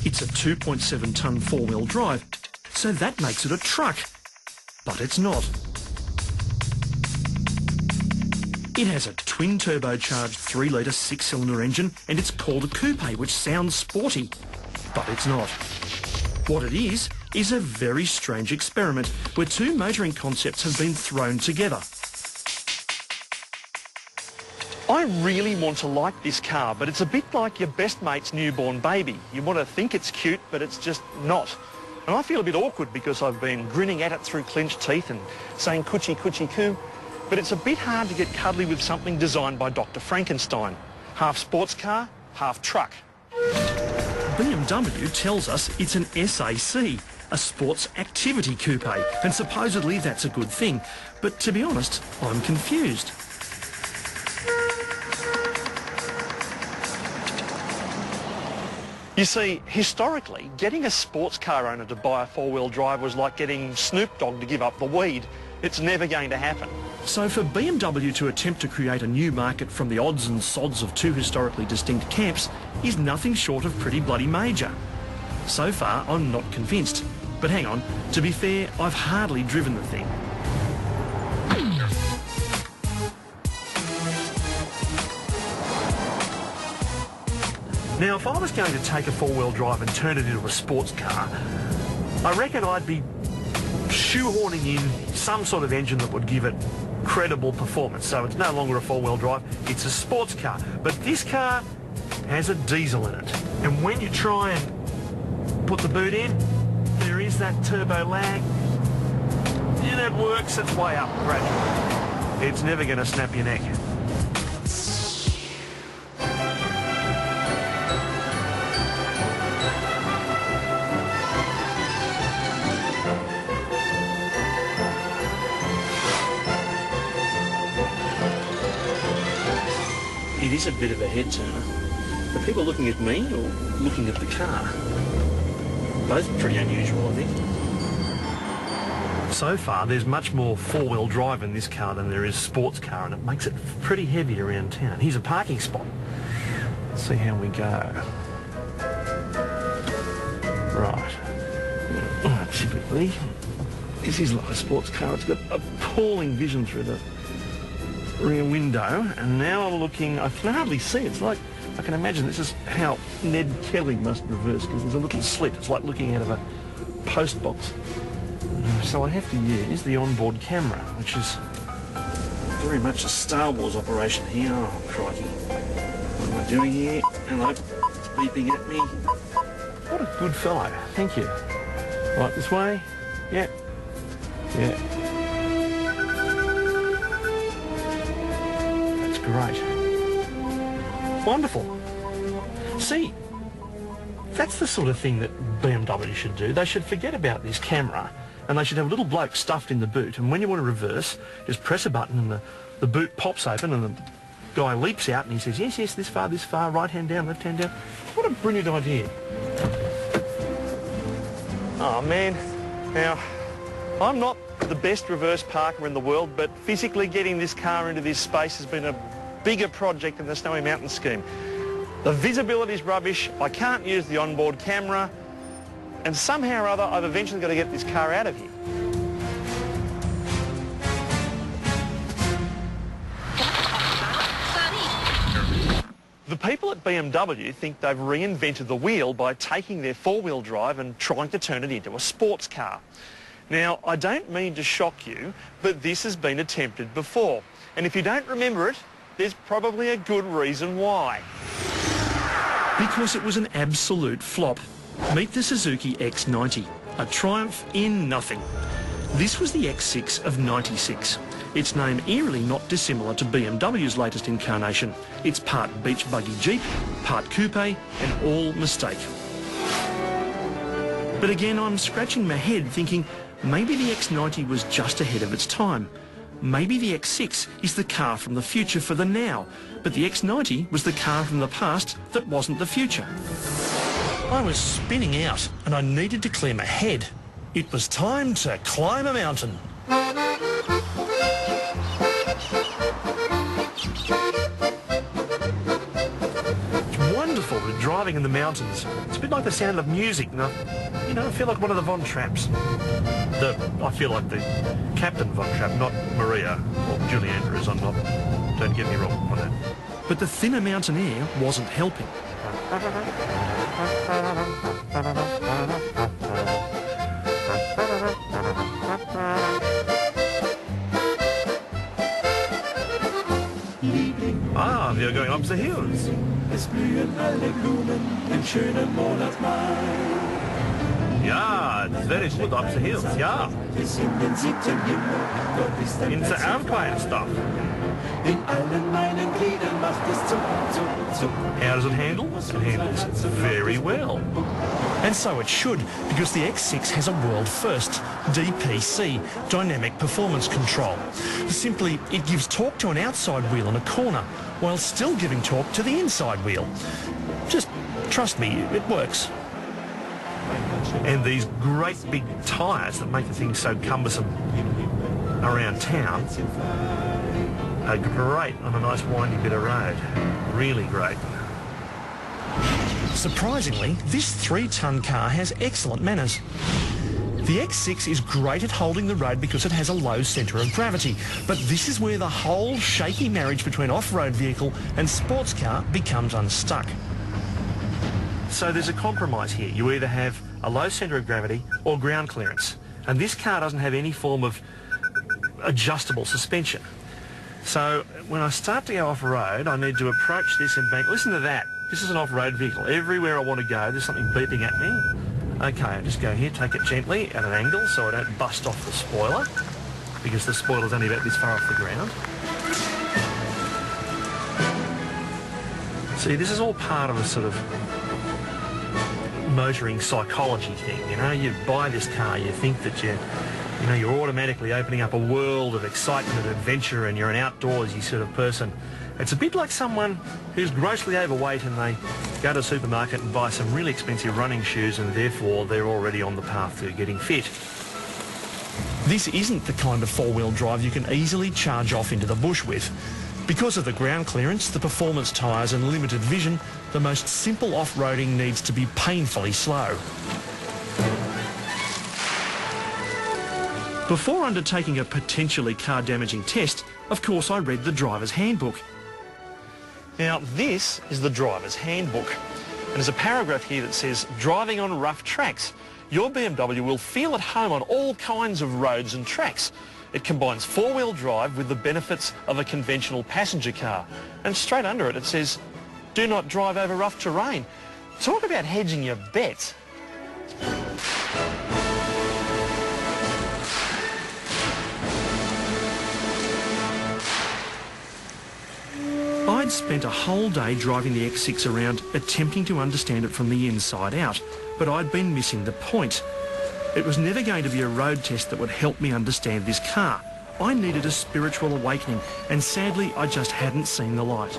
It's a 2.7-tonne four-wheel drive, so that makes it a truck. But it's not. It has a twin-turbocharged 3-litre 6-cylinder engine, and it's called a coupe, which sounds sporty. But it's not. What it is a very strange experiment where two motoring concepts have been thrown together. I really want to like this car, but it's a bit like your best mate's newborn baby. You want to think it's cute, but it's just not. And I feel a bit awkward because I've been grinning at it through clenched teeth and saying coochie coochie coo. But it's a bit hard to get cuddly with something designed by Dr. Frankenstein. Half sports car, half truck. BMW tells us it's an SAC, a sports activity coupe, and supposedly that's a good thing. But to be honest, I'm confused. You see, historically, getting a sports car owner to buy a four-wheel drive was like getting Snoop Dogg to give up the weed. It's never going to happen. So for BMW to attempt to create a new market from the odds and sods of two historically distinct camps is nothing short of pretty bloody major. So far, I'm not convinced. But hang on, to be fair, I've hardly driven the thing. Now, if I was going to take a four-wheel drive and turn it into a sports car, I reckon I'd be shoehorning in some sort of engine that would give it credible performance. So it's no longer a four-wheel drive, it's a sports car. But this car has a diesel in it. And when you try and put the boot in, there is that turbo lag. And it works its way up gradually. It's never going to snap your neck. It is a bit of a head turner. Are people looking at me or looking at the car? Both pretty unusual, I think. So far, there's much more four-wheel drive in this car than there is sports car, and it makes it pretty heavy around town. Here's a parking spot. Let's see how we go. Right. Typically, this is like a sports car. It's got appalling vision through the rear window, and now I'm looking, I can hardly see. It's like, I can imagine this is how Ned Kelly must reverse, because there's a little slit. It's like looking out of a post box. So I have to use the onboard camera, which is very much a Star Wars operation here. Oh, crikey. What am I doing here? Hello. It's beeping at me. What a good fellow. Thank you. Right, this way. Yeah. Yeah. Great. Wonderful. See, that's the sort of thing that BMW should do. They should forget about this camera, and they should have a little bloke stuffed in the boot, and when you want to reverse, just press a button and the boot pops open and the guy leaps out and he says, yes, yes, this far, right hand down, left hand down. What a brilliant idea. Oh, man. Now, I'm not the best reverse parker in the world, but physically getting this car into this space has been a bigger project than the Snowy Mountain scheme. The visibility's rubbish, I can't use the onboard camera, and somehow or other I've eventually got to get this car out of here. The people at BMW think they've reinvented the wheel by taking their four-wheel drive and trying to turn it into a sports car. Now, I don't mean to shock you, but this has been attempted before. And if you don't remember it, there's probably a good reason why. Because it was an absolute flop. Meet the Suzuki X90, a triumph in nothing. This was the X6 of '96. Its name eerily not dissimilar to BMW's latest incarnation. It's part beach buggy Jeep, part coupe, and all mistake. But again, I'm scratching my head thinking, maybe the X90 was just ahead of its time. Maybe the X6 is the car from the future for the now, but the X90 was the car from the past that wasn't the future. I was spinning out and I needed to clear my head. It was time to climb a mountain. It's wonderful to drive driving in the mountains. It's a bit like the sound of music. And I feel like one of the Von Trapps. I feel like the Captain Von Trapp, not Maria or Julie Andrews. Don't get me wrong on that. But the thinner mountain air wasn't helping. Ah, we are going up the hills. Es blühen alle Blumen im schönen Monat Mai. Yeah, it's very good up the hills, yeah. Bis in den 7. Himmel, dort ist ein In the Alpine stuff. In allen meinen Gliedern macht es zuck, zuck, zuck. How does it handle? It handles very well. And so it should, because the X6 has a world first, DPC, Dynamic Performance Control. Simply, it gives torque to an outside wheel in a corner, while still giving torque to the inside wheel. Just trust me, it works. And these great big tyres that make the thing so cumbersome around town are great on a nice windy bit of road. Really great. Surprisingly, this 3-ton car has excellent manners. The X6 is great at holding the road because it has a low centre of gravity, but this is where the whole shaky marriage between off-road vehicle and sports car becomes unstuck. So there's a compromise here. You either have a low centre of gravity or ground clearance, and this car doesn't have any form of adjustable suspension. So when I start to go off-road, I need to approach this embankment. Listen to that. This is an off-road vehicle. Everywhere I want to go, there's something beeping at me. Okay, I just go here, take it gently at an angle so I don't bust off the spoiler, because the spoiler's only about this far off the ground. See, this is all part of a sort of motoring psychology thing, you know. You buy this car, you think that you're automatically opening up a world of excitement and adventure, and you're an outdoorsy sort of person. It's a bit like someone who's grossly overweight and they go to a supermarket and buy some really expensive running shoes, and therefore they're already on the path to getting fit. This isn't the kind of four-wheel drive you can easily charge off into the bush with. Because of the ground clearance, the performance tyres and limited vision, the most simple off-roading needs to be painfully slow. Before undertaking a potentially car-damaging test, of course I read the driver's handbook. Now this is the driver's handbook, and there's a paragraph here that says, driving on rough tracks, your BMW will feel at home on all kinds of roads and tracks. It combines four-wheel drive with the benefits of a conventional passenger car. And straight under it, it says, do not drive over rough terrain. Talk about hedging your bets. I'd spent a whole day driving the X6 around, attempting to understand it from the inside out, but I'd been missing the point. It was never going to be a road test that would help me understand this car. I needed a spiritual awakening, and sadly I just hadn't seen the light.